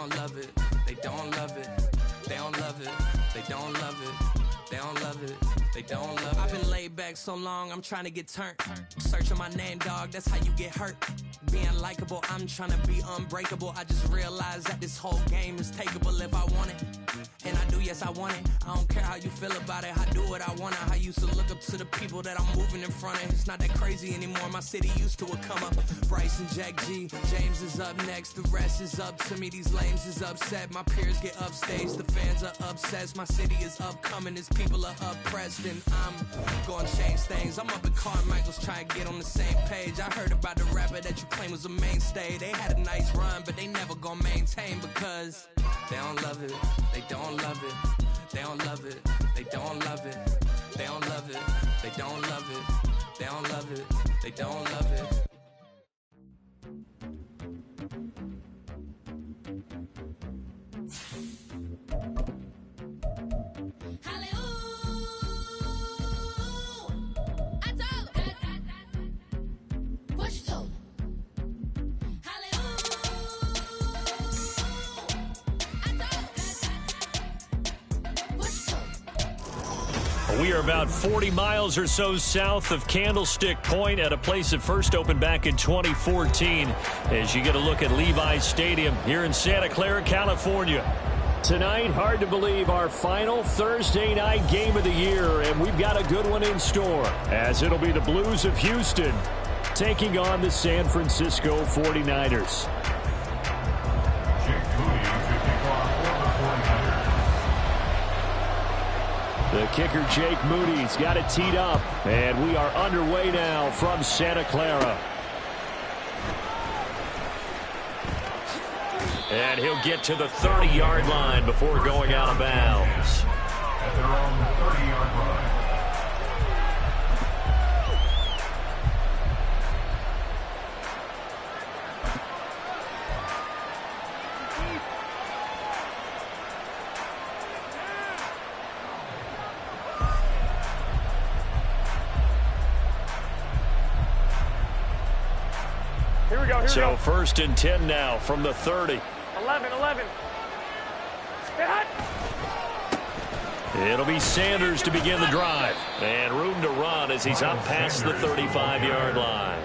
don't love it. They don't love it. They don't love it. They don't love it. They don't love it. They don't love it. I've been laid back so long, I'm trying to get turned. Searching my name, dog, that's how you get hurt. Being likable, I'm trying to be unbreakable. I just realized that this whole game is takeable if I want it. And I do, yes, I want it. I don't care how you feel about it. I do what I want it. I used to look up to the people that I'm moving in front of. It's not that crazy anymore. My city used to a come up. Bryce and Jack G. James is up next. The rest is up to me. These lames is upset. My peers get upstage. The fans are obsessed. My city is upcoming. These people are oppressed. And I'm gonna change things. I'm up at Carmichael's trying to get on the same page. I heard about the rapper that you claim was a mainstay. They had a nice run, but they never gonna maintain because they don't love it. They don't love it. They don't love it. They don't love it. They don't love it. They don't love it. They don't love it. They don't love it. We are about 40 miles or so south of Candlestick Point at a place that first opened back in 2014 as you get a look at Levi's Stadium here in Santa Clara, California. Tonight, hard to believe, our final Thursday night game of the year, and we've got a good one in store as it'll be the Blues of Houston taking on the San Francisco 49ers. The kicker, Jake Moody's got it teed up, and we are underway now from Santa Clara. And he'll get to the 30-yard line before going out of bounds. At their own 30-yard line. So first and 10 now from the 30. 11. It'll be Sanders to begin the drive. And room to run as he's up past the 35-yard line.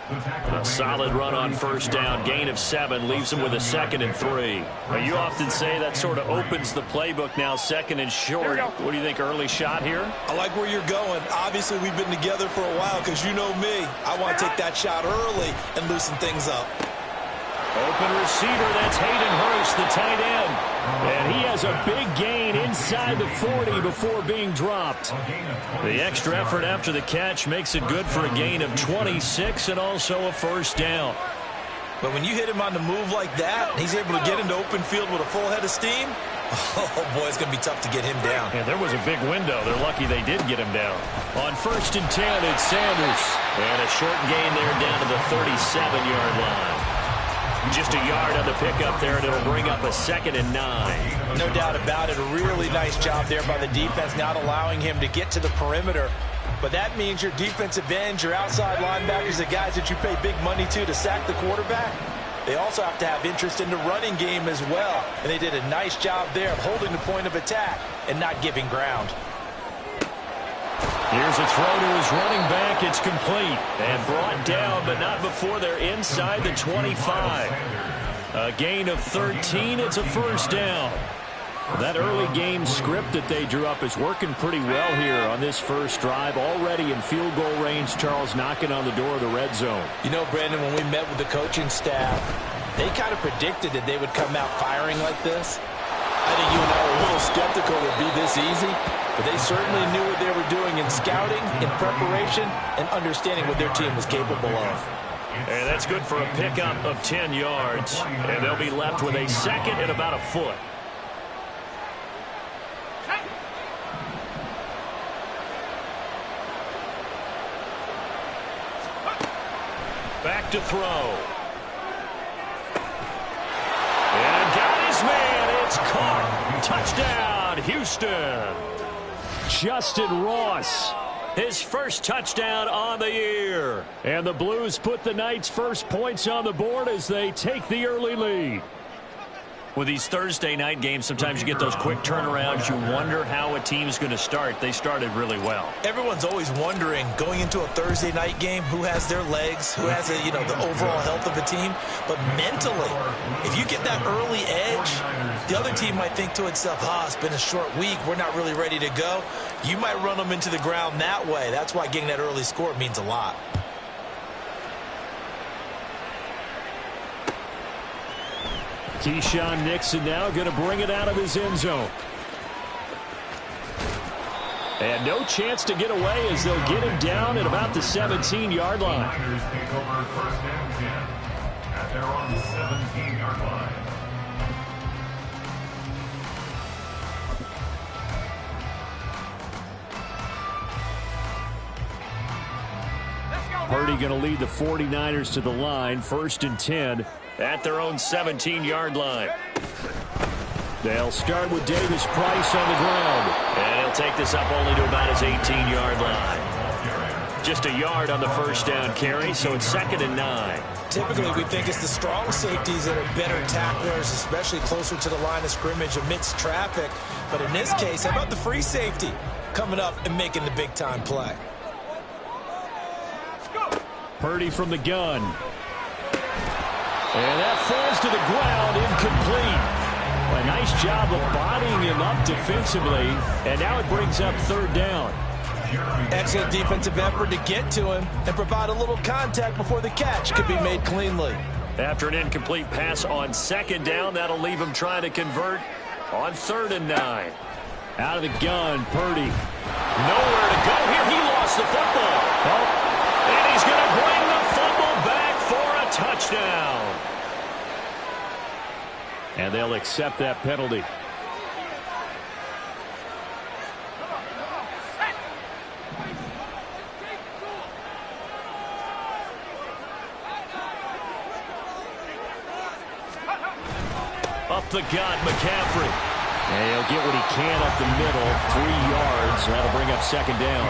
A solid run on first down. Gain of 7 leaves him with a 2nd and 3. Now, you often say that sort of opens the playbook now, 2nd and short. What do you think, early shot here? I like where you're going. Obviously, we've been together for a while because you know me. I want to take that shot early and loosen things up. Open receiver, that's Hayden Hurst, the tight end. And he has a big gain inside the 40 before being dropped. The extra effort after the catch makes it good for a gain of 26 and also a first down. But when you hit him on the move like that, he's able to get into open field with a full head of steam. Oh, boy, it's going to be tough to get him down. Yeah, there was a big window. They're lucky they did get him down. On first and 10, it's Sanders. And a short gain there down to the 37-yard line. Just a yard on the pickup there, and it'll bring up a 2nd and 9. No doubt about it. A really nice job there by the defense, not allowing him to get to the perimeter. But that means your defensive ends, your outside linebackers, the guys that you pay big money to sack the quarterback, they also have to have interest in the running game as well. And they did a nice job there of holding the point of attack and not giving ground. Here's a throw to his running back. It's complete and brought down, but not before they're inside the 25. A gain of 13. It's a first down. That early game script that they drew up is working pretty well here on this first drive. Already in field goal range, Charles knocking on the door of the red zone. You know, Brandon, when we met with the coaching staff, they kind of predicted that they would come out firing like this. I think you and I were a little skeptical it would be this easy, but they certainly knew what they were doing in scouting, in preparation, and understanding what their team was capable of. And that's good for a pickup of 10 yards, and they'll be left with a 2nd and about a foot. Back to throw. And got his man. It's caught. Touchdown, Houston. Justin Ross, his first touchdown on the year. And the Blues put the Knights' first points on the board as they take the early lead. With these Thursday night games, sometimes you get those quick turnarounds. You wonder how a team's going to start. They started really well. Everyone's always wondering, going into a Thursday night game, who has their legs, who has the overall health of a team. But mentally, if you get that early edge, the other team might think to itself, it's been a short week, we're not really ready to go. You might run them into the ground that way. That's why getting that early score means a lot. Keyshawn Nixon now going to bring it out of his end zone. And no chance to get away as they'll get him down at about the 17-yard line. Niners take over first and 10 at their own 17-yard line. Purdy going to lead the 49ers to the line, first and 10 at their own 17-yard line. They'll start with Davis Price on the ground. And he'll take this up only to about his 18-yard line. Just a yard on the first down carry, so it's 2nd and 9. Typically, we think it's the strong safeties that are better tacklers, especially closer to the line of scrimmage amidst traffic. But in this case, how about the free safety coming up and making the big-time play? Purdy from the gun. And that falls to the ground, incomplete. A nice job of bodying him up defensively, and now it brings up 3rd down. Excellent defensive effort to get to him and provide a little contact before the catch could be made cleanly. After an incomplete pass on 2nd down, that'll leave him trying to convert on 3rd and 9. Out of the gun, Purdy. Nowhere to go here. He lost the football. And he's going to bring the fumble back for a touchdown. And they'll accept that penalty. Up the gut, McCaffrey. And he'll get what he can up the middle, 3 yards. That'll bring up 2nd down.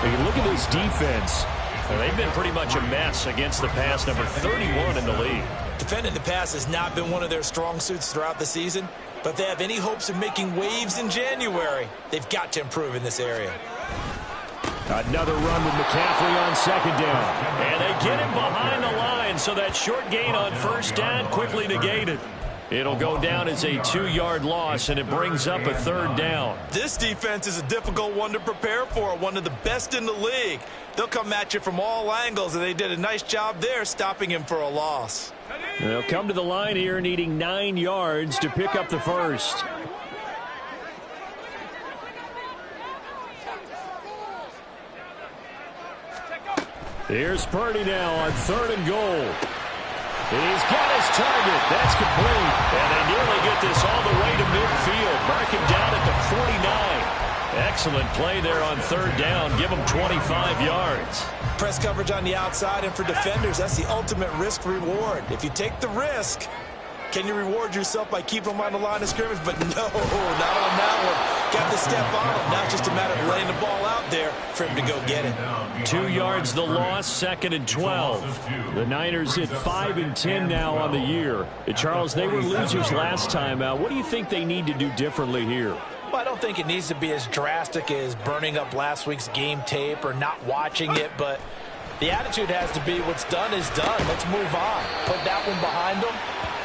But you look at this defense. They've been pretty much a mess against the pass, number 31 in the league. Defending the pass has not been one of their strong suits throughout the season, but they have any hopes of making waves in January. They've got to improve in this area. Another run with McCaffrey on 2nd down. And they get him behind the line, so that short gain on 1st down quickly negated. It'll go down as a 2-yard loss, and it brings up a 3rd down. This defense is a difficult one to prepare for, one of the best in the league. They'll come at you from all angles, and they did a nice job there stopping him for a loss. They'll come to the line here needing 9 yards to pick up the first. Here's Purdy now on 3rd and goal. He's got his target. That's complete. And they nearly get this all the way to midfield. Mark him down at the 49. Excellent play there on 3rd down. Give him 25 yards. Press coverage on the outside, and for defenders, that's the ultimate risk-reward. If you take the risk, can you reward yourself by keeping them on the line of scrimmage? But no, not on that one. Got the step on him. Now it's just a matter of laying the ball out there for him to go get it. 2 yards the loss, 2nd and 12. The Niners hit 5 and 10 now on the year. Charles, they were losers last time out. What do you think they need to do differently here? Well, I don't think it needs to be as drastic as burning up last week's game tape or not watching it, but the attitude has to be what's done is done. Let's move on. Put that one behind them,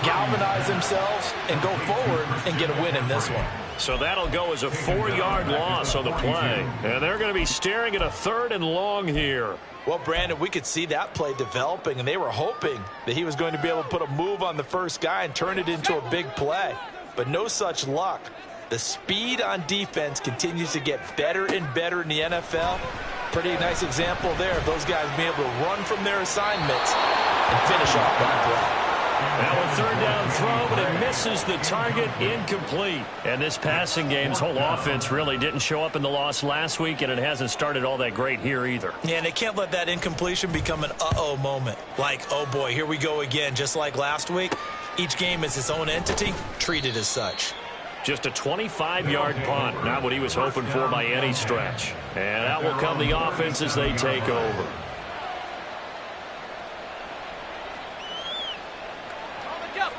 galvanize themselves, and go forward and get a win in this one. So that'll go as a 4-yard loss on the play. And they're going to be staring at a 3rd and long here. Well, Brandon, we could see that play developing, and they were hoping that he was going to be able to put a move on the first guy and turn it into a big play. But no such luck. The speed on defense continues to get better and better in the NFL. Pretty nice example there of those guys being able to run from their assignments and finish off that play. Now a 3rd down throw, but it misses the target, incomplete. And this passing game's whole offense really didn't show up in the loss last week, and it hasn't started all that great here either. Yeah, and they can't let that incompletion become an uh-oh moment. Like, oh boy, here we go again, just like last week. Each game is its own entity, treated as such. Just a 25-yard punt, not what he was hoping for by any stretch. And that will come the offense as they take over.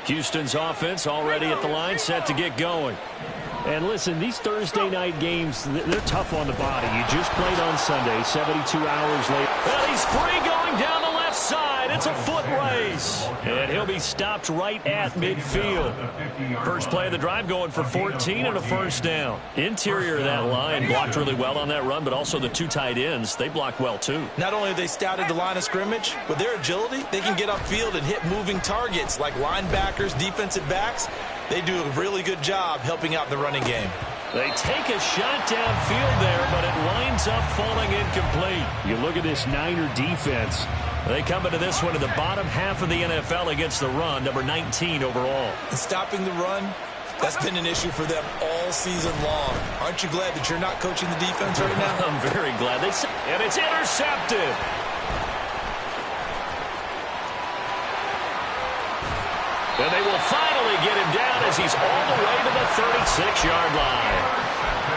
Houston's offense already at the line, set to get going. And listen, these Thursday night games, they're tough on the body. You just played on Sunday, 72 hours later. Well, he's free going down the left side. It's a foot race. And he'll be stopped right at midfield. First play of the drive going for 14 and a first down. Interior of that line blocked really well on that run, but also the two tight ends, they blocked well too. Not only have they scouted the line of scrimmage, with their agility, they can get upfield and hit moving targets like linebackers, defensive backs. They do a really good job helping out the running game. They take a shot downfield there, but it winds up falling incomplete. You look at this Niner defense. They come into this one in the bottom half of the NFL against the run, number 19 overall. And stopping the run, that's been an issue for them all season long. Aren't you glad that you're not coaching the defense right now? I'm very glad. And it's intercepted. And they will finally get him down as he's all the way to the 36-yard line.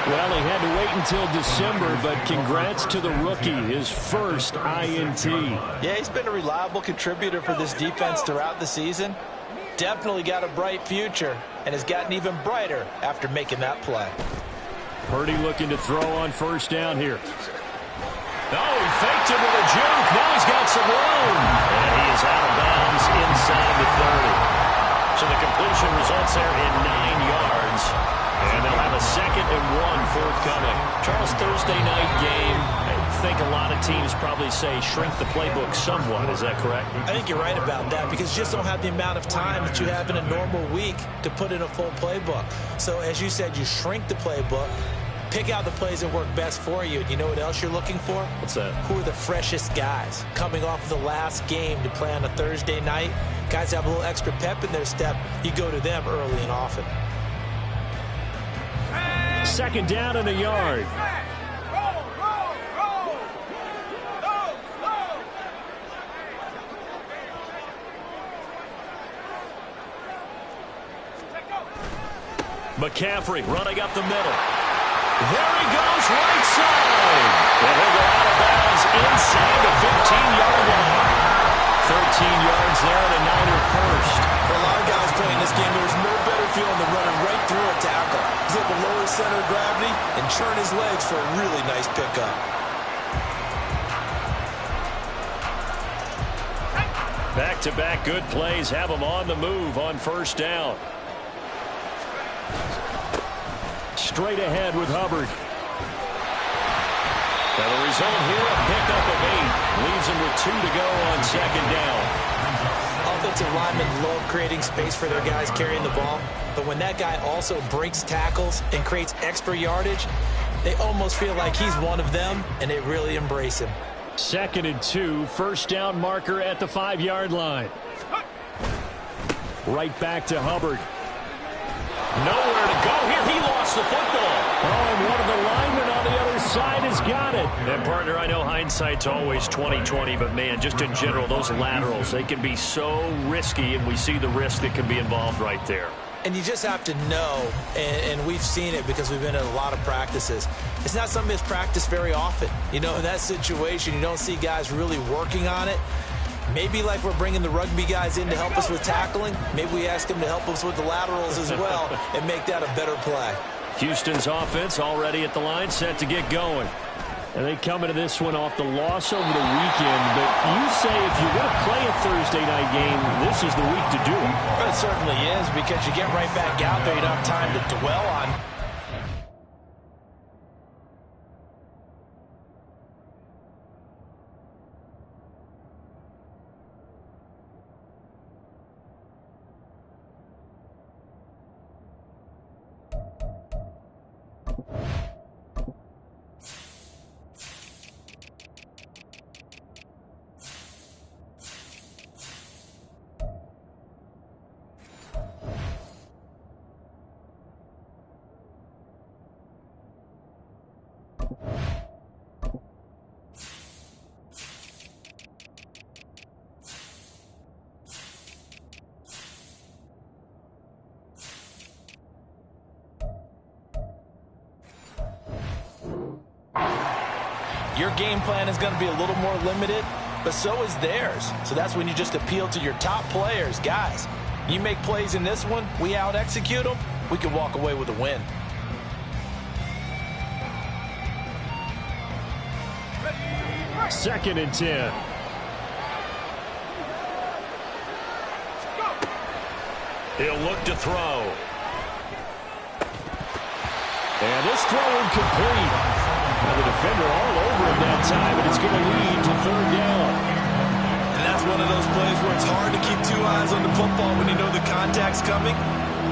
Well, he had to wait until December, but congrats to the rookie, his first INT. Yeah, he's been a reliable contributor for this defense throughout the season. Definitely got a bright future and has gotten even brighter after making that play. Purdy looking to throw on first down here. Oh, he faked it with a juke. Now he's got some room. And he is out of bounds inside the 30. So the completion results there in 9 yards. And they'll have a 2nd and 1 forthcoming. Charles, Thursday night game, I think a lot of teams probably say shrink the playbook somewhat. Is that correct? I think you're right about that because you just don't have the amount of time that you have in a normal week to put in a full playbook. So as you said, you shrink the playbook, pick out the plays that work best for you. And you know what else you're looking for? What's that? Who are the freshest guys coming off of the last game to play on a Thursday night? Guys have a little extra pep in their step. You go to them early and often. 2nd down and a yard. McCaffrey running up the middle. There he goes, right side. And he'll go out of bounds inside the 15-yard line. 13 yards there and a Niner first. For a lot of guys playing this game, there's no better feeling than running right through a tackle. He's able to lower his center of gravity and churn his legs for a really nice pickup. Back-to-back good plays have him on the move on first down. Straight ahead with Hubbard. And the result here, a pickup of 8. Leaves him with 2 to go on 2nd down. Offensive linemen love creating space for their guys carrying the ball. But when that guy also breaks tackles and creates extra yardage, they almost feel like he's one of them, and they really embrace him. 2nd and 2, first down marker at the 5-yard line. Right back to Hubbard. Nowhere to go here. He lost the football. Oh, and one of the linemen on the other side has got it. And, partner, I know hindsight's always 20/20, but, man, just in general, those laterals, they can be so risky, and we see the risk that can be involved right there. And you just have to know, and we've seen it because we've been in a lot of practices. It's not something that's practiced very often. You know, in that situation, you don't see guys really working on it. Maybe like we're bringing the rugby guys in to help us with tackling, maybe we ask them to help us with the laterals as well and make that a better play. Houston's offense already at the line, set to get going. And they come into this one off the loss over the weekend. But you say if you're going to play a Thursday night game, this is the week to do it. Well, it certainly is because you get right back out there. You don't have time to dwell on. Your game plan is going to be a little more limited, but so is theirs. So that's when you just appeal to your top players. Guys, You make plays in this one, we out-execute them, we can walk away with a win. Second and 10. He'll look to throw. And this throw incomplete. Now the defender all over him that time, and it's going to lead to third down. And that's one of those plays where it's hard to keep two eyes on the football when you know the contact's coming,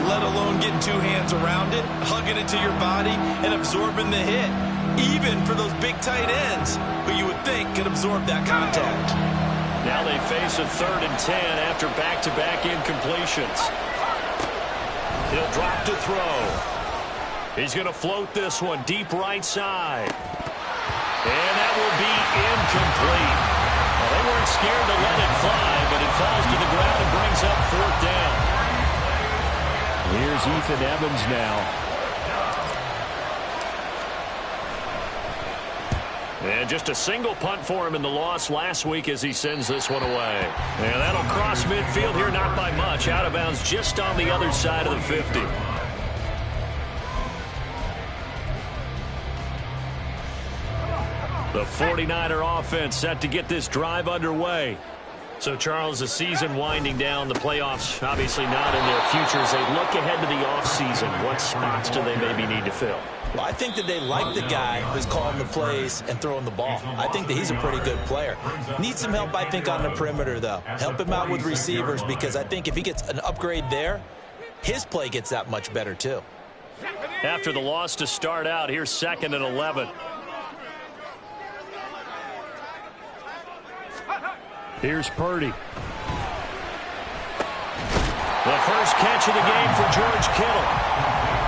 let alone getting two hands around it, hugging it to your body, and absorbing the hit. Even for those big tight ends, who you would think could absorb that contact. Now they face a 3rd and 10 after back-to-back incompletions. He'll drop to throw. He's going to float this one deep right side. And that will be incomplete. Well, they weren't scared to let it fly, but it falls to the ground and brings up 4th down. Here's Ethan Evans now. And just a single punt for him in the loss last week as he sends this one away. And that'll cross midfield here, not by much. Out of bounds just on the other side of the 50. The 49er offense set to get this drive underway. So, Charles, the season winding down, the playoffs obviously not in their future. As they look ahead to the offseason, what spots do they maybe need to fill? Well, I think that they like the guy who's calling the plays and throwing the ball. I think that he's a pretty good player. Needs some help, I think, on the perimeter, though. Help him out with receivers, because I think if he gets an upgrade there, his play gets that much better, too. After the loss to start out, here's 2nd and 11. Here's Purdy. The first catch of the game for George Kittle.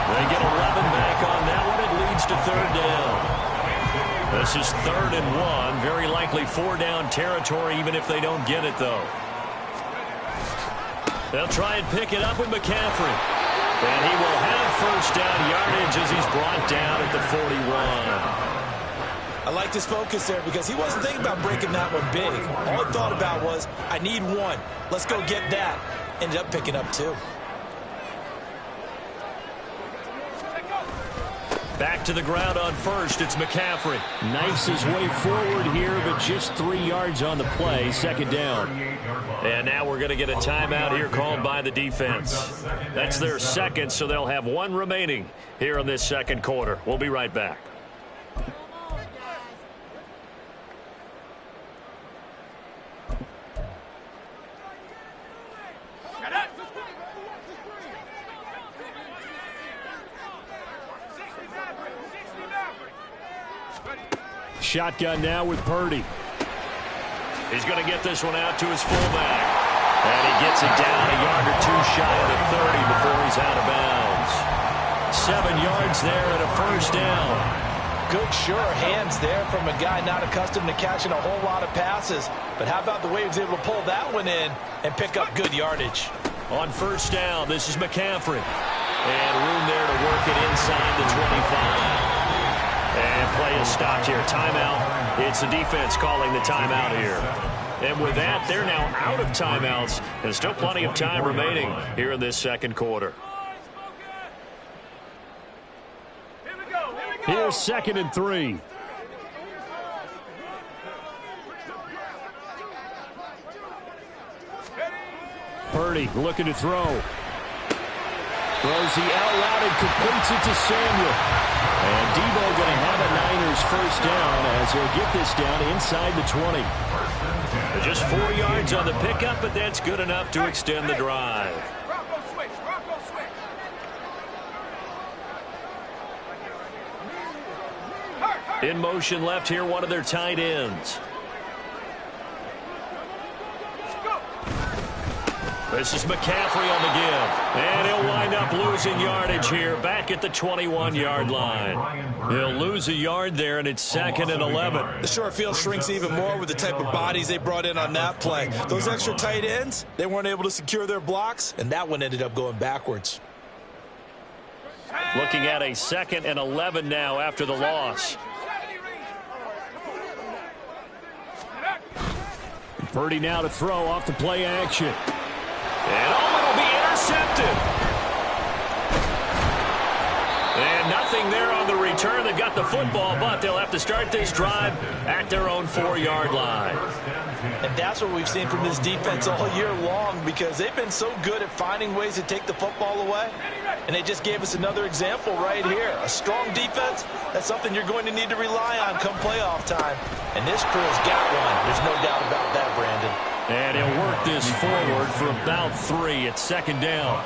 They get 11 back on that one. It leads to 3rd down. This is 3rd and 1. Very likely 4-down territory, even if they don't get it, though. They'll try and pick it up with McCaffrey. And he will have 1st down yardage as he's brought down at the 41. I liked his focus there because he wasn't thinking about breaking that one big. All he thought about was, I need one. Let's go get that. Ended up picking up 2. Back to the ground on 1st. It's McCaffrey. Knifes his way forward here, but just 3 yards on the play. 2nd down. And now we're going to get a timeout here called by the defense. That's their 2nd, so they'll have 1 remaining here in this 2nd quarter. We'll be right back. Shotgun now with Purdy. He's going to get this one out to his fullback. And he gets it down a yard or 2 shy of the 30 before he's out of bounds. 7 yards there and a 1st down. Good, sure hands there from a guy not accustomed to catching a whole lot of passes. But how about the way he was able to pull that one in and pick up good yardage? On 1st down, this is McCaffrey. And room there to work it inside the 25. And play is stopped here. Timeout. It's the defense calling the timeout here. And with that, they're now out of timeouts. And still plenty of time remaining here in this 2nd quarter. Here's 2nd and 3. Purdy looking to throw. Throws the out route and completes it to Samuel. And Debo going to have a Niners 1st down as he'll get this down inside the 20. Just 4 yards on the pickup, but that's good enough to extend the drive. In motion left here, one of their tight ends. This is McCaffrey on the give. And he'll wind up losing yardage here back at the 21-yard line. He'll lose a yard there, and it's 2nd and 11. The short field shrinks even more with the type of bodies they brought in on that play. Those extra tight ends, they weren't able to secure their blocks, and that one ended up going backwards. Looking at a 2nd and 11 now after the loss. Purdy now to throw off the play action. And it'll be intercepted. And nothing there on the return. They got the football, but they'll have to start this drive at their own 4-yard line. And that's what we've seen from this defense all year long, because they've been so good at finding ways to take the football away. And they just gave us another example right here. A strong defense, that's something you're going to need to rely on come playoff time. And this crew's got one. There's no doubt about that, Brandon. And he'll work this forward for about 3 at second down.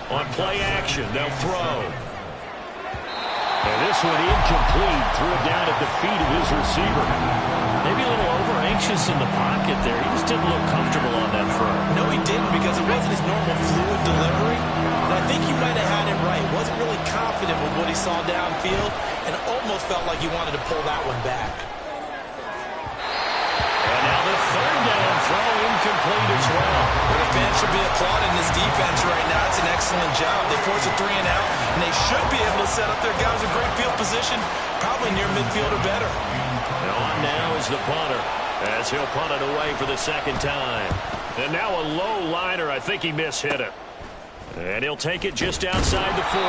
On play action, they'll throw. And this one incomplete. Threw it down at the feet of his receiver. Maybe a little over-anxious in the pocket there. He just didn't look comfortable on that throw. No, he didn't, because it wasn't his normal fluid delivery. And I think he might have had it right. Wasn't really confident with what he saw downfield and almost felt like he wanted to pull that one back. And now the third down throw incomplete as well. The fans should be applauding this defense right now. It's an excellent job. They force a 3 and out, and they should be able to set up their guys in great field position, probably near midfield or better. And on now is the punter, as he'll punt it away for the second time. And now a low liner. I think he mishit it. And he'll take it just outside the 40.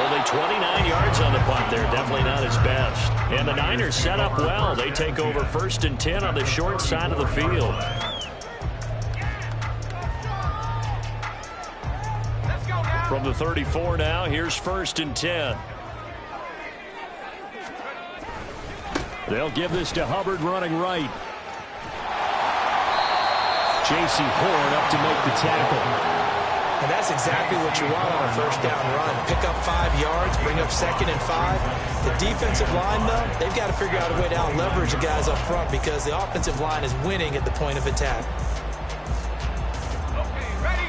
Only 29 yards on the punt there. Definitely not his best. And the Niners set up well. They take over 1st and 10 on the short side of the field. From the 34 now, here's 1st and 10. They'll give this to Hubbard running right. J.C. Horn up to make the tackle. And that's exactly what you want on a 1st down run. Pick up 5 yards, bring up 2nd and 5. The defensive line, though, they've got to figure out a way to out-leverage the guys up front, because the offensive line is winning at the point of attack.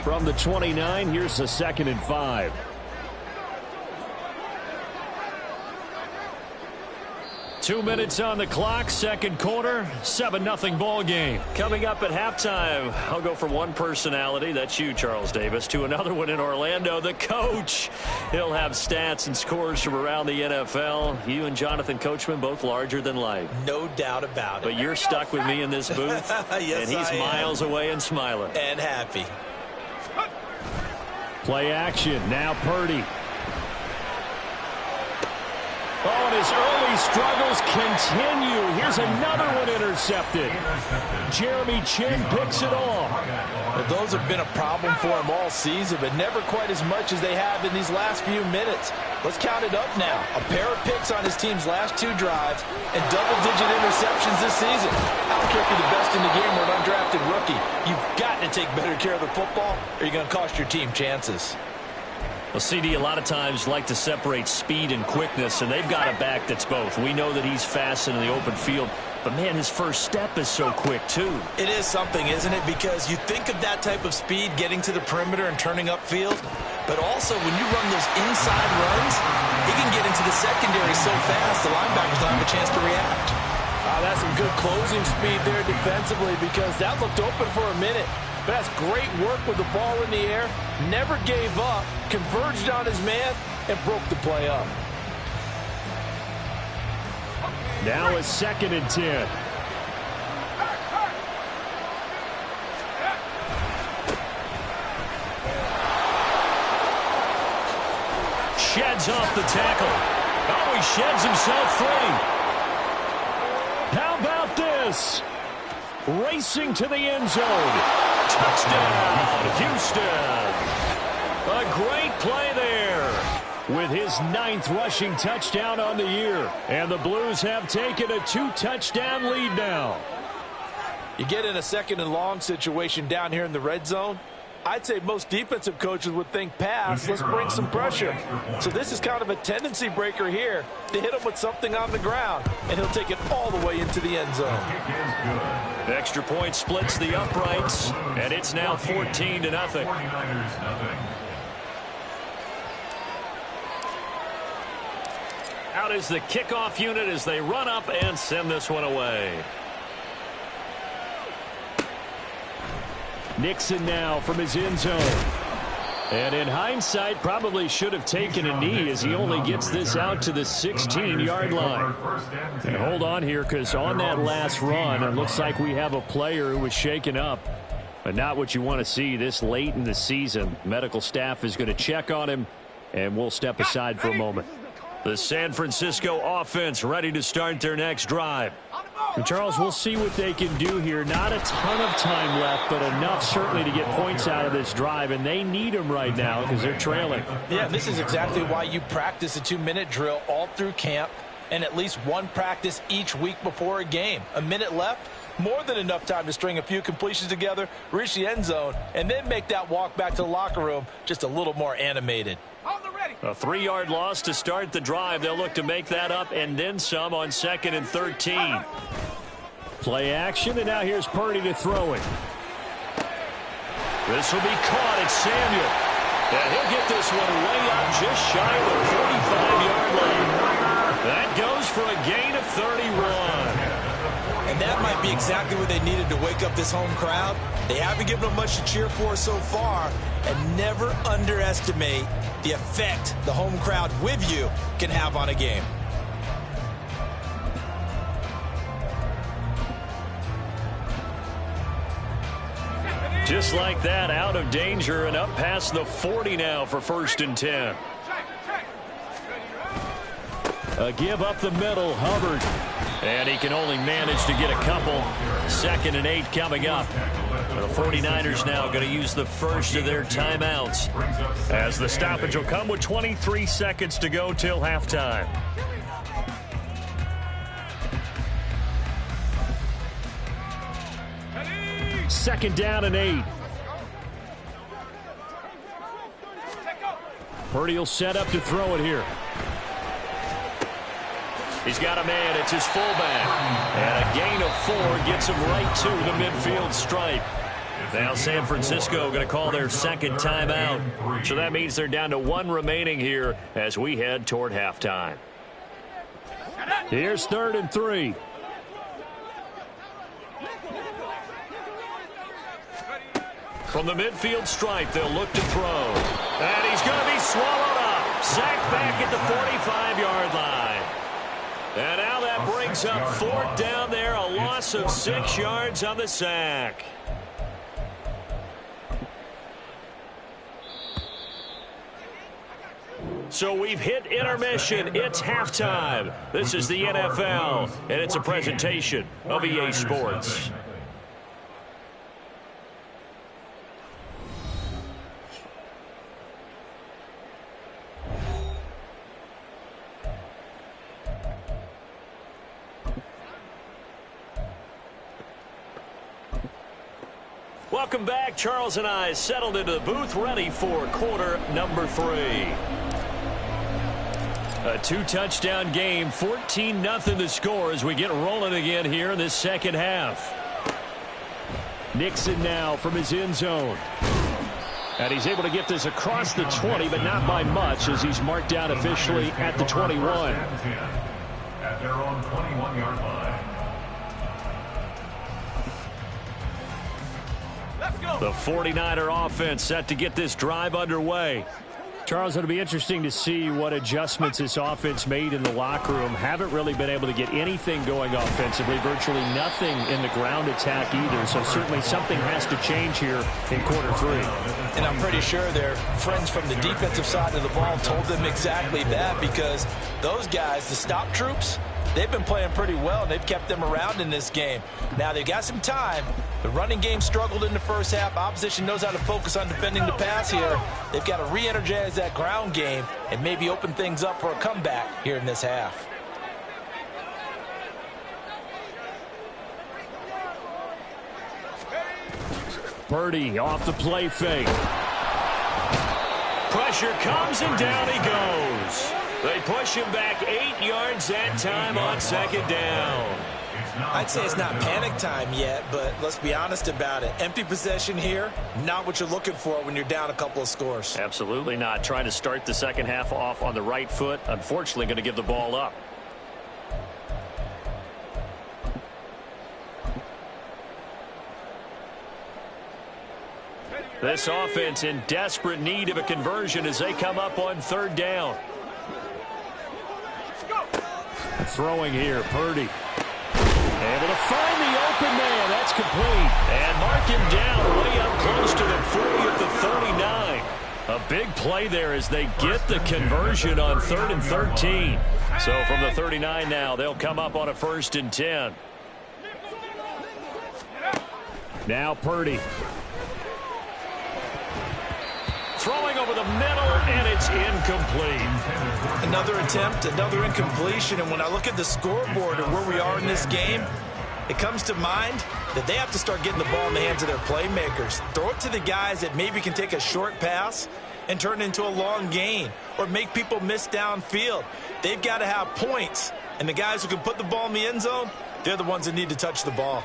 From the 29, here's the 2nd and 5. Two minutes on the clock, second quarter, 7-0 ball game. Coming up at halftime, I'll go from one personality, that's you, Charles Davis, to another one in Orlando, the coach. He'll have stats and scores from around the NFL. You and Jonathan Coachman, both larger than life. No doubt about it. But you're stuck with me in this booth, yes, and he's miles away and smiling. And happy. Play action, now Purdy. Oh, and his early struggles continue. Here's another one intercepted. Jeremy Chin picks it off. Well, those have been a problem for him all season, but never quite as much as they have in these last few minutes. Let's count it up now. A pair of picks on his team's last 2 drives and double-digit interceptions this season. I don't care if you're the best in the game or an undrafted rookie. You've got to take better care of the football, or you're going to cost your team chances. Well, CD, a lot of times like to separate speed and quickness, and they've got a back that's both. We know that he's fast in the open field, but, man, his first step is so quick, too. It is something, isn't it? Because you think of that type of speed getting to the perimeter and turning upfield, but also when you run those inside runs, he can get into the secondary so fast the linebackers don't have a chance to react. That's some good closing speed there defensively, because that looked open for a minute. But that's great work with the ball in the air. Never gave up, converged on his man, and broke the play up. Now a 2nd and 10. Sheds off the tackle. Oh, he sheds himself free. How about this? Racing to the end zone. Touchdown, Houston. A great play there. With his 9th rushing touchdown on the year. And the Blues have taken a 2-touchdown lead now. You get in a 2nd and long situation down here in the red zone, I'd say most defensive coaches would think pass, let's bring some pressure. So this is kind of a tendency breaker here to hit him with something on the ground, and he'll take it all the way into the end zone. The extra point splits the uprights, and it's now 14-0. Out is the kickoff unit as they run up and send this one away. Nixon now from his end zone. And in hindsight, probably should have taken a knee as he only gets this out to the 16-yard line. And hold on here, because on that last run, it looks like we have a player who was shaken up. But not what you want to see this late in the season. Medical staff is going to check on him, and we'll step aside for a moment. The San Francisco offense ready to start their next drive. And Charles, we'll see what they can do here. Not a ton of time left, but enough certainly to get points out of this drive, and they need them right now because they're trailing. Yeah, this is exactly why you practice a 2-minute drill all through camp and at least one practice each week before a game. A minute left, more than enough time to string a few completions together, reach the end zone, and then make that walk back to the locker room just a little more animated. A 3-yard loss to start the drive. They'll look to make that up and then some on 2nd and 13. Play action, and now here's Purdy to throw it. This will be caught. It's Samuel. And he'll get this one way up just shy of the 45-yard line. That goes for a gain of 31. And that might be exactly what they needed to wake up this home crowd. They haven't given them much to cheer for so far, and never underestimate the effect the home crowd with you can have on a game. Just like that, out of danger and up past the 40 now for 1st and 10. A give up the middle, Hubbard. And he can only manage to get a couple. 2nd and 8 coming up. The 49ers now going to use the first of their timeouts, as the stoppage will come with 23 seconds to go till halftime. Second down and 8. Purdy will set up to throw it here. He's got a man. It's his fullback. And a gain of 4 gets him right to the midfield stripe. Now San Francisco going to call their second timeout. So that means they're down to 1 remaining here as we head toward halftime. Here's 3rd and 3. From the midfield stripe, they'll look to throw. And he's going to be swallowed up. Sacked back at the 45-yard line. And now that brings up 4th down there. A loss of 6 yards on the sack. So we've hit intermission. It's halftime. This is the NFL, and it's a presentation of EA Sports. Welcome back. Charles and I settled into the booth, ready for quarter number 3. A 2-touchdown game, 14-0 the score as we get rolling again here in this second half. Nixon now from his end zone. And he's able to get this across the 20, but not by much, as he's marked down officially at the 21. At their own 21-yard line. The 49er offense set to get this drive underway. Charles, it'll be interesting to see what adjustments this offense made in the locker room. Haven't really been able to get anything going offensively, virtually nothing in the ground attack either. So certainly something has to change here in quarter 3. And I'm pretty sure their friends from the defensive side of the ball told them exactly that, because those guys, the stop troops, they've been playing pretty well, and they've kept them around in this game. Now, they've got some time. The running game struggled in the first half. Opposition knows how to focus on defending the pass here. They've got to re-energize that ground game and maybe open things up for a comeback here in this half. Purdy off the play fake. Pressure comes, and down he goes. They push him back 8 yards that time on 2nd down. I'd say it's not panic time yet, but let's be honest about it. Empty possession here, not what you're looking for when you're down a couple of scores. Absolutely not. Trying to start the second half off on the right foot. Unfortunately, going to give the ball up. This offense in desperate need of a conversion as they come up on third down. Throwing here, Purdy. Able to find the open man. That's complete. And mark him down way up close to the 40 at the 39. A big play there as they get the conversion on 3rd and 13. So from the 39 now, they'll come up on a 1st and 10. Now Purdy. Throwing over the middle, and it's incomplete. Another attempt, another incompletion, and when I look at the scoreboard and where we are in this game, it comes to mind that they have to start getting the ball in the hands of their playmakers. Throw it to the guys that maybe can take a short pass and turn it into a long gain or make people miss downfield. They've got to have points, and the guys who can put the ball in the end zone, they're the ones that need to touch the ball.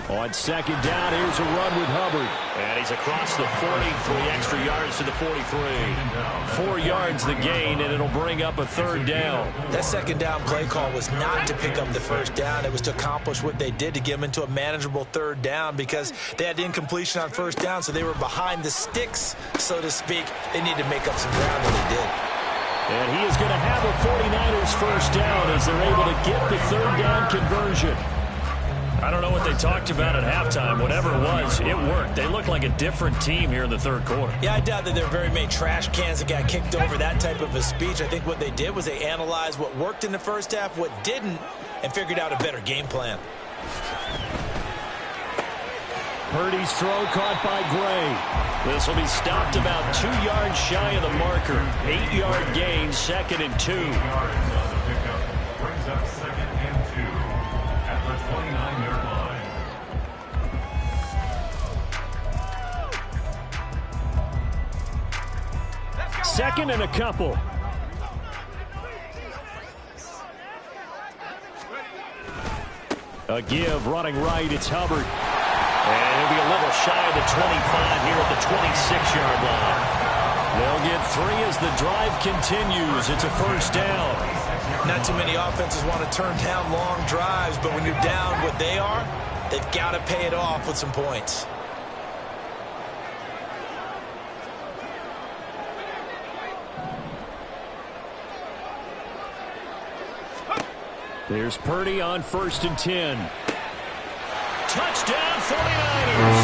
On second down, here's a run with Hubbard. And he's across the 40, 3 extra yards to the 43. 4 yards the gain, and it'll bring up a 3rd down. That second down play call was not to pick up the 1st down. It was to accomplish what they did to get them into a manageable 3rd down because they had incompletion on 1st down, so they were behind the sticks, so to speak. They needed to make up some ground, and they did. And he is going to have a 49ers 1st down as they're able to get the 3rd down conversion. I don't know what they talked about at halftime. Whatever it was, it worked. They looked like a different team here in the 3rd quarter. Yeah, I doubt that there were very many trash cans that got kicked over, that type of a speech. I think what they did was they analyzed what worked in the 1st half, what didn't, and figured out a better game plan. Purdy's throw caught by Gray. This will be stopped about 2 yards shy of the marker. 8-yard gain, 2nd and 2. Brings up 2nd and 2 at the 29-yard line. Second and a couple. A give running right. It's Hubbard. And he'll be a little shy of the 25 here at the 26-yard line. They'll get 3 as the drive continues. It's a 1st down. Not too many offenses want to turn down long drives, but when you're down what they are, they've got to pay it off with some points. There's Purdy on 1st and 10. Touchdown 49ers.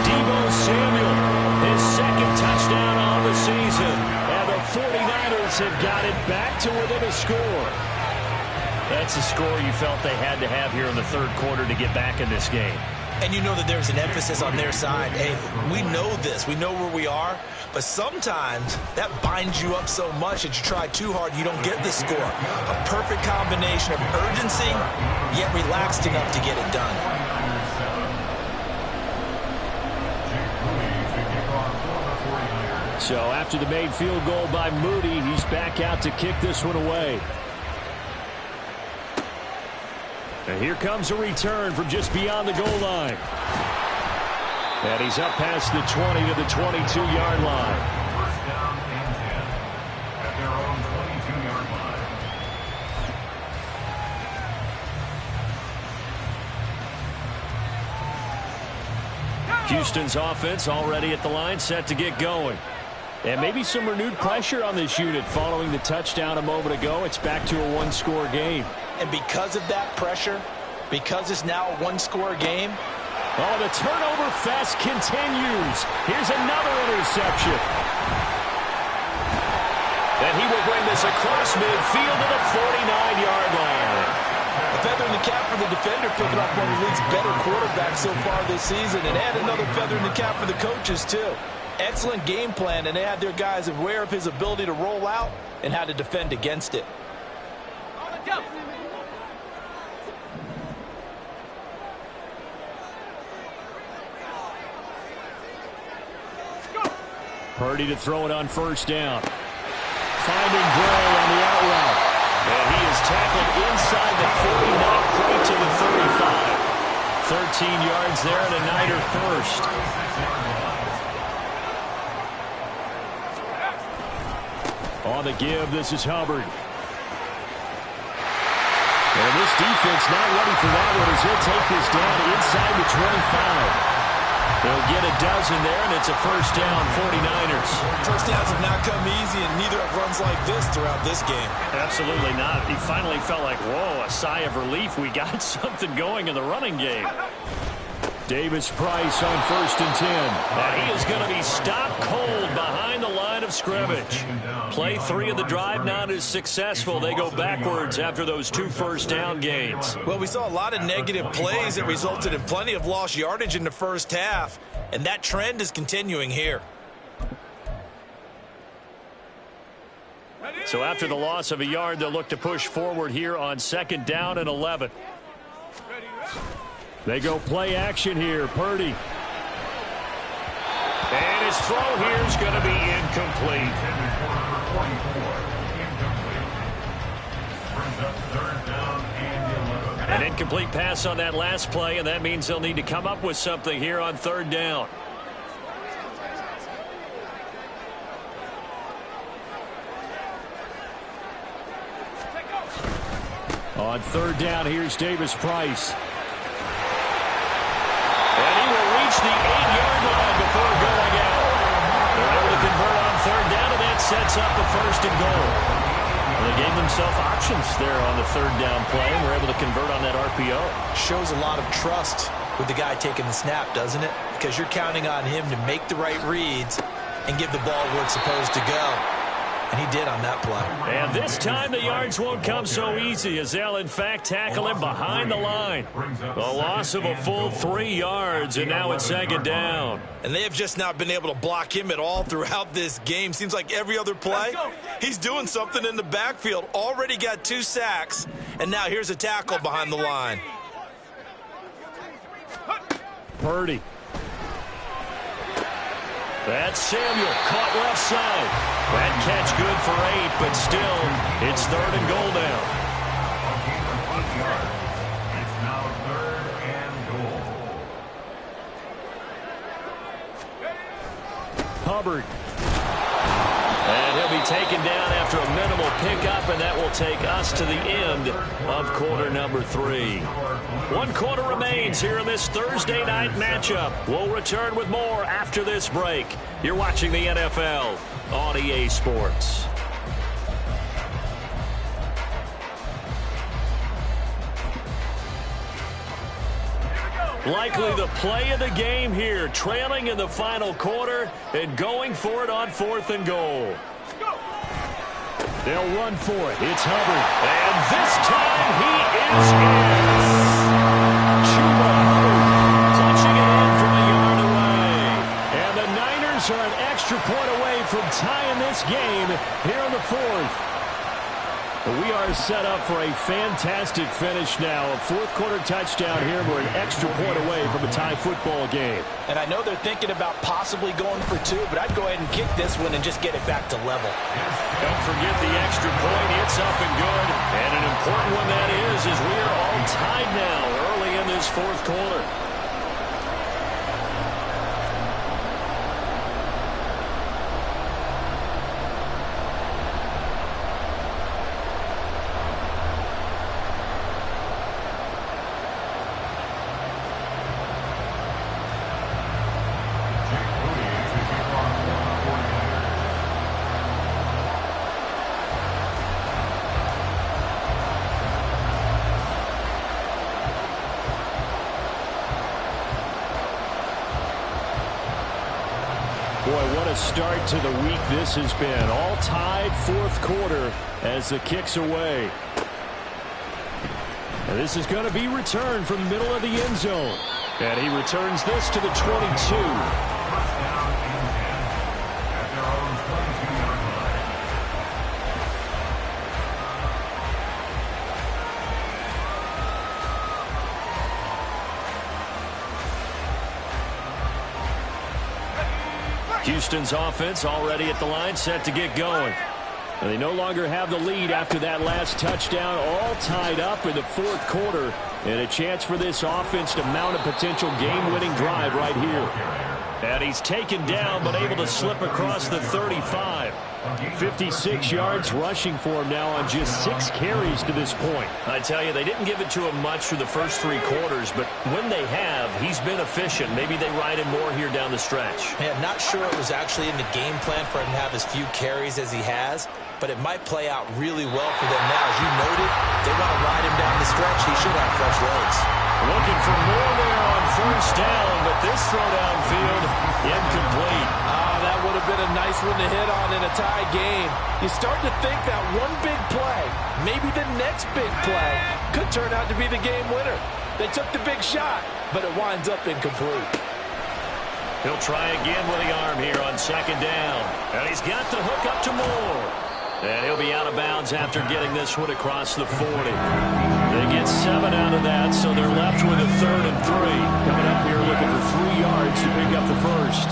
Deebo Samuel, his 2nd touchdown on the season. And the 49ers have got it back to within a score. That's a score you felt they had to have here in the 3rd quarter to get back in this game. And you know that there's an emphasis on their side. Hey, we know this. We know where we are. But sometimes that binds you up so much that you try too hard, you don't get the score. A perfect combination of urgency, yet relaxed enough to get it done. So after the made field goal by Moody, he's back out to kick this one away. And here comes a return from just beyond the goal line. And he's up past the 20 to the 22-yard line. 1st down and 10 at their own 22-yard line. Houston's offense already at the line, set to get going. And maybe some renewed pressure on this unit following the touchdown a moment ago. It's back to a 1-score game. And because of that pressure, because it's now a 1-score game. Oh, the turnover fest continues. Here's another interception. And he will bring this across midfield to the 49-yard line. A feather in the cap for the defender, picking up one of the league's better quarterbacks so far this season. And add another feather in the cap for the coaches, too. Excellent game plan, and they had their guys aware of his ability to roll out and how to defend against it. Purdy to throw it on 1st down. Finding Gray on the out route. And he is tackled inside the 40, not quite to the 35. 13 yards there and a Niner 1st. On the give, this is Hubbard. And this defense not ready for that one as he'll take this down inside the 25. They'll get a dozen there, and it's a first down, 49ers. First downs have not come easy, and neither have runs like this throughout this game. Absolutely not. He finally felt like, whoa, a sigh of relief. We got something going in the running game. Davis Price on 1st and 10. And he is going to be stopped cold behind the line of scrimmage. Play 3 of the drive not as successful. They go backwards after those 2 first down gains. Well, we saw a lot of negative plays that resulted in plenty of lost yardage in the first half, and that trend is continuing here. So after the loss of a yard, they'll look to push forward here on 2nd down and 11. They go play action here. Purdy. And his throw here is going to be incomplete. An incomplete pass on that last play, and that means they'll need to come up with something here on 3rd down. On 3rd down, here's Davis Price. And he will reach the 8-yard line before going out. They're able to convert on 3rd down, and that sets up the 1st and goal. And they gave themselves options there on the 3rd down play, and were able to convert on that RPO. Shows a lot of trust with the guy taking the snap, doesn't it? Because you're counting on him to make the right reads and give the ball where it's supposed to go. And he did on that play. And this time the yards won't come so easy as they'll, in fact, tackle him behind the line. The loss of a full 3 yards, and now it's 2nd down. And they have just not been able to block him at all throughout this game. Seems like every other play, he's doing something in the backfield. Already got 2 sacks, and now here's a tackle behind the line. Purdy. That's Samuel, caught left side. That catch good for 8, but still, it's 3rd and goal now. It's now 3rd and goal. Hubbard. And he'll be taken down after a minimal pickup, and that will take us to the end of quarter number 3. 1 quarter remains here in this Thursday night matchup. We'll return with more after this break. You're watching the NFL on EA Sports. Likely the play of the game here, trailing in the final quarter and going for it on 4th and goal. They'll run for it. It's Hubbard. And this time he is in. Chuba clutching it in from a yard away. And the Niners are an extra point away from tying this game here in the 4th. We are set up for a fantastic finish now. A 4th quarter touchdown here. We're an extra point away from a tie football game. And I know they're thinking about possibly going for 2, but I'd go ahead and kick this one and just get it back to level. Don't forget the extra point. It's up and good. And an important one that is we are all tied now early in this 4th quarter. Boy, what a start to the week this has been. All tied 4th quarter as the kick's away. And this is going to be returned from the middle of the end zone. And he returns this to the 22. Houston's offense already at the line, set to get going. And they no longer have the lead after that last touchdown, all tied up in the 4th quarter. And a chance for this offense to mount a potential game-winning drive right here. And he's taken down, but able to slip across the 35. 56 yards rushing for him now on just 6 carries to this point. I tell you, they didn't give it to him much through the first 3 quarters, but when they have, he's been efficient. Maybe they ride him more here down the stretch. Yeah, not sure it was actually in the game plan for him to have as few carries as he has, but it might play out really well for them now. As you noted, they want to ride him down the stretch. He should have fresh legs. Looking for more there on first down, but this throw downfield, incomplete. That would have been a nice one to hit on in a tie game. You start to think that one big play, maybe the next big play, could turn out to be the game winner. They took the big shot, but it winds up incomplete. He'll try again with the arm here on second down. And he's got the hook up to Moore. And he'll be out of bounds after getting this one across the 40. They get 7 out of that, so they're left with a 3rd and 3. Coming up here looking for 3 yards to pick up the first.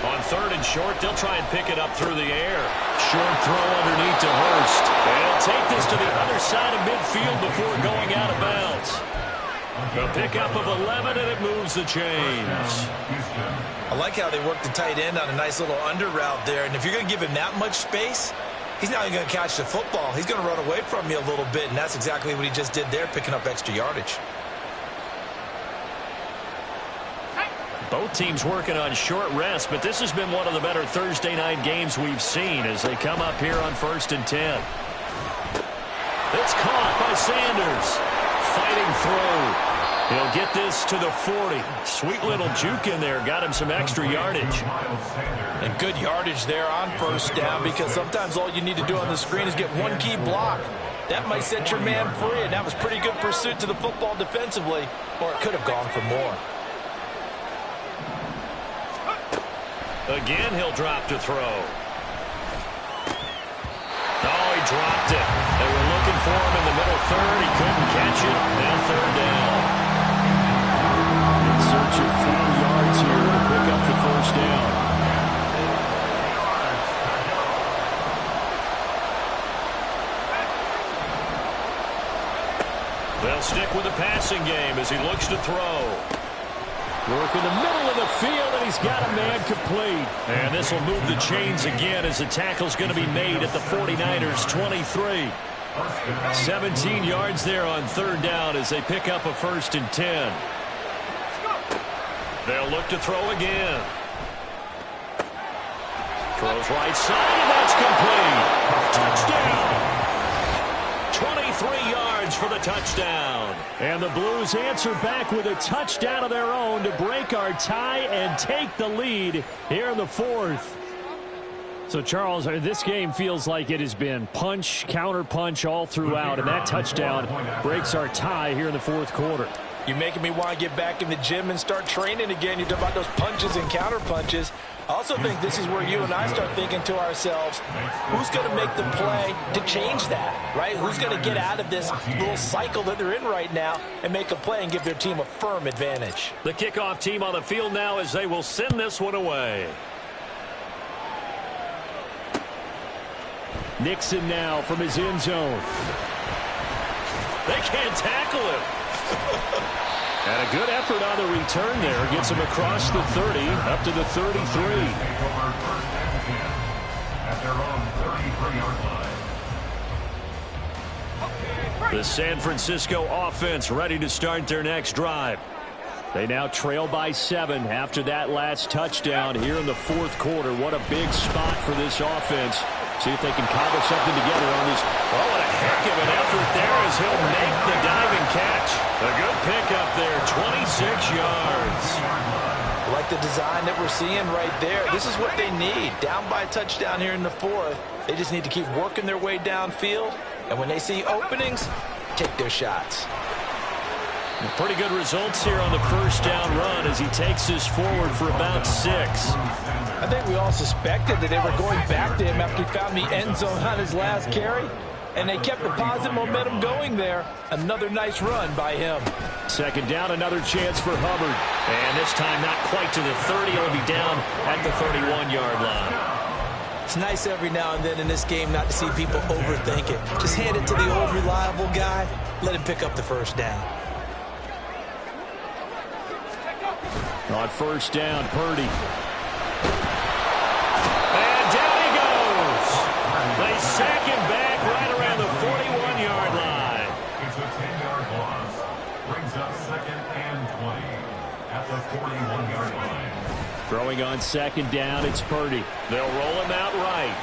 On 3rd and short, they'll try and pick it up through the air. Short throw underneath to Hurst. And he'll take this to the other side of midfield before going out of bounds. A pickup of 11, and it moves the chains. I like how they work the tight end on a nice little under route there. And if you're going to give him that much space, he's not even going to catch the football. He's going to run away from you a little bit, and that's exactly what he just did there, picking up extra yardage. Both teams working on short rest, but this has been one of the better Thursday night games we've seen as they come up here on 1st and 10. It's caught by Sanders. Fighting through. He'll get this to the 40. Sweet little juke in there. Got him some extra yardage. And good yardage there on first down, because sometimes all you need to do on the screen is get one key block. That might set your man free, and that was pretty good pursuit to the football defensively, or it could have gone for more. Again, he'll drop to throw. Oh, he dropped it. They were looking for him in the middle 3rd. He couldn't catch it. Now 3rd down. In search of 4 yards here to pick up the first down. They'll stick with the passing game as he looks to throw. Work in the middle of the field, and he's got a man complete. And this will move the chains again as the tackle's going to be made at the 49ers' 23. 17 yards there on 3rd down as they pick up a 1st and 10. They'll look to throw again. Throws right side, and that's complete. Touchdown. 23 yards for the touchdown. And the Blues answer back with a touchdown of their own to break our tie and take the lead here in the 4th. So, Charles, this game feels like it has been punch, counter punch all throughout, and that touchdown breaks our tie here in the 4th quarter. You're making me want to get back in the gym and start training again. You talk about those punches and counter punches. I also think this is where you and I start thinking to ourselves, who's going to make the play to change that, right? Who's going to get out of this little cycle that they're in right now and make a play and give their team a firm advantage? The kickoff team on the field now as they will send this one away. Nixon now from his end zone. They can't tackle him. And a good effort on the return there. Gets him across the 30, up to the 33. At their own 33-yard line. The San Francisco offense ready to start their next drive. They now trail by 7 after that last touchdown here in the 4th quarter. What a big spot for this offense. See if they can cobble something together on this. Oh, what a heck of an effort there as he'll make the diving catch. A good pickup there, 26 yards. I like the design that we're seeing right there. This is what they need. Down by a touchdown here in the 4th. They just need to keep working their way downfield. And when they see openings, take their shots. Pretty good results here on the first down run as he takes this forward for about 6. I think we all suspected that they were going back to him after he found the end zone on his last carry. And they kept the positive momentum going there. Another nice run by him. Second down, another chance for Hubbard. And this time not quite to the 30. It'll be down at the 31-yard line. It's nice every now and then in this game not to see people overthink it. Just hand it to the old reliable guy. Let him pick up the first down. On first down, Purdy. And down he goes. They sack him back right around the 41-yard line. It's a 10-yard loss. Brings up 2nd and 20 at the 41-yard line. Throwing on second down, it's Purdy. They'll roll him out right.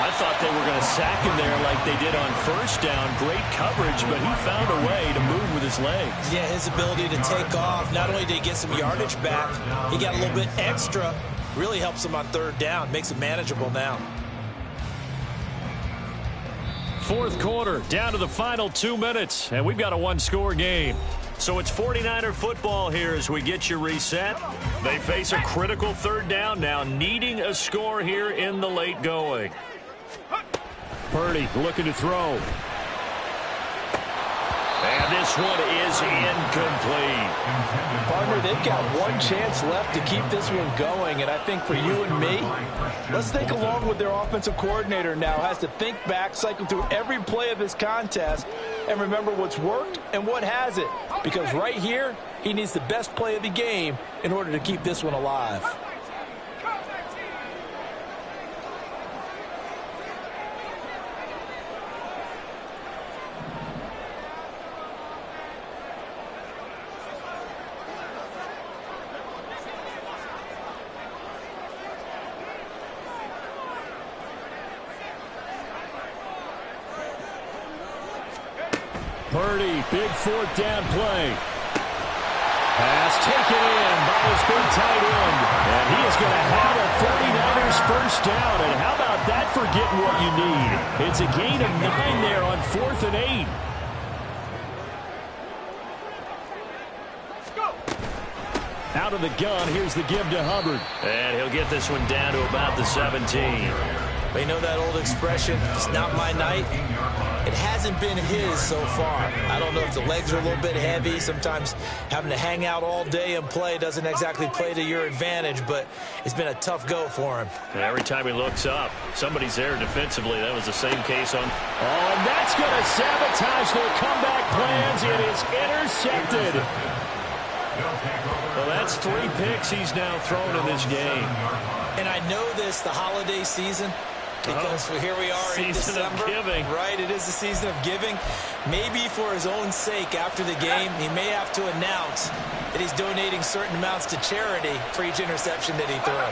I thought they were going to sack him there like they did on first down. Great coverage, but he found a way to move with his legs. Yeah, his ability to take off. Not only did he get some yardage back, he got a little bit extra. Really helps him on third down. Makes it manageable now. Fourth quarter, down to the final 2 minutes, and we've got a one-score game. So it's 49er football here as we get you reset. They face a critical third down now, needing a score here in the late going. Purdy looking to throw. And this one is incomplete. Partner, they've got one chance left to keep this one going, and I think for you and me, let's think along with their offensive coordinator now. Has to think back, cycle through every play of this contest, and remember what's worked and what hasn't. Because right here, he needs the best play of the game in order to keep this one alive. Purdy, big fourth down play. Pass taken in by his big tight end. And he is going to have a 49ers first down. And how about that for getting what you need? It's a gain of 9 there on 4th and 8. Out of the gun, here's the give to Hubbard. And he'll get this one down to about the 17. But you know that old expression, it's not my night? It hasn't been his so far. I don't know if the legs are a little bit heavy. Sometimes having to hang out all day and play doesn't exactly play to your advantage, but it's been a tough go for him. And every time he looks up, somebody's there defensively. That was the same case on... Oh, and that's going to sabotage their comeback plans. It is intercepted. Well, that's 3 picks he's now thrown in this game. And I know this, the holiday season, because here we are in December. Season of giving. Right, it is the season of giving. Maybe for his own sake after the game, he may have to announce that he's donating certain amounts to charity for each interception that he threw.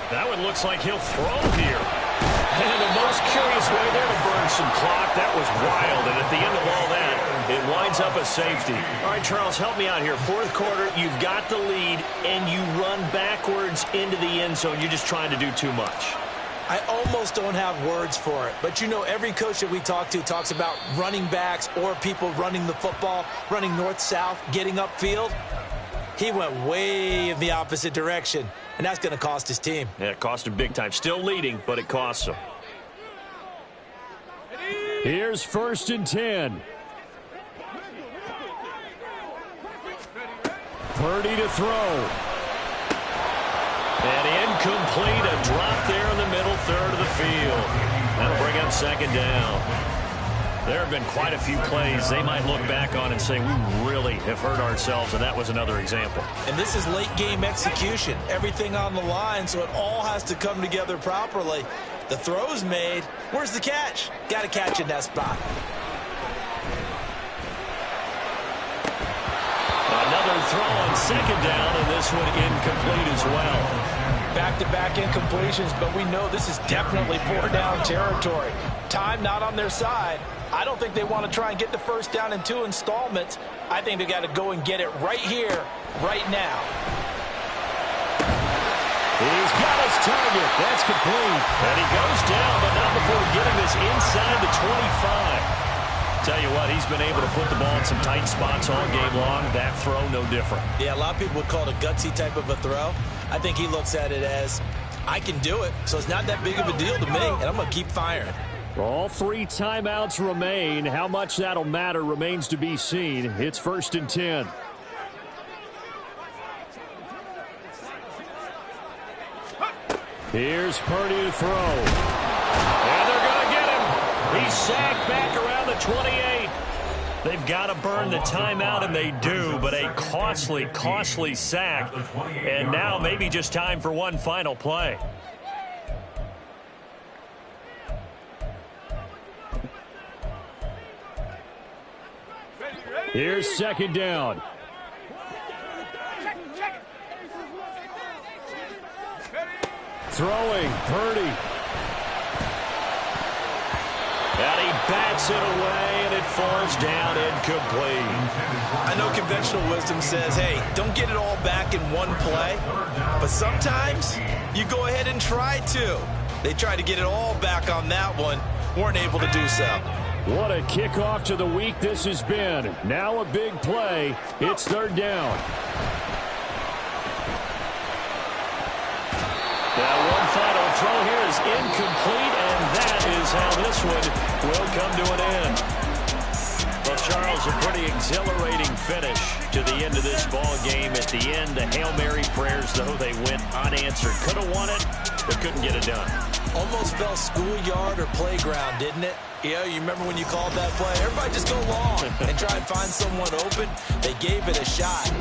That one looks like he'll throw here. And the most curious way there to burn some clock. That was wild. And at the end of all that, it winds up a safety. All right, Charles, help me out here. Fourth quarter, you've got the lead, and you run backwards into the end zone. You're just trying to do too much. I almost don't have words for it. But, you know, every coach that we talk to talks about running backs or people running the football, running north-south, getting upfield. He went way in the opposite direction, and that's going to cost his team. Yeah, it cost him big time. Still leading, but it costs him. Here's 1st and 10. Purdy to throw. And incomplete, a drop there in the middle third of the field. That'll bring up 2nd down. There have been quite a few plays they might look back on and say, we really have hurt ourselves, and that was another example. And this is late game execution. Everything on the line, so it all has to come together properly. The throw's made. Where's the catch? Got to catch in that spot. Another throw on 2nd down, and this one incomplete as well. Back-to-back incompletions, but we know this is definitely 4-down territory. Time not on their side. I don't think they want to try and get the first down in 2 installments. I think they got to go and get it right here, right now. He's got his target. That's complete. And he goes down, but not before getting this inside the 25. Tell you what, he's been able to put the ball in some tight spots all game long. That throw, no different. Yeah, a lot of people would call it a gutsy type of a throw. I think he looks at it as, I can do it, so it's not that big of a deal to me, and I'm going to keep firing. All 3 timeouts remain. How much that'll matter remains to be seen. It's 1st and 10. Here's Purdy to throw. And they're going to get him. He's sacked back around the 28. They've got to burn the timeout, and they do, but a costly, costly sack. And now maybe just time for one final play. Here's second down. Throwing, Purdy. And he bats it away, and it falls down incomplete. I know conventional wisdom says, hey, don't get it all back in one play. But sometimes you go ahead and try to. They tried to get it all back on that one. Weren't able to do so. What a kickoff to the week this has been. Now a big play. It's third down. Now one final throw here is incomplete, and that is how this one will come to an end. Well, Charles, a pretty exhilarating finish to the end of this ball game. At the end, the Hail Mary prayers, though, they went unanswered. Could have won it, but couldn't get it done. Almost felt schoolyard or playground, didn't it? Yeah, you remember when you called that play? Everybody just go long and try and find someone open. They gave it a shot.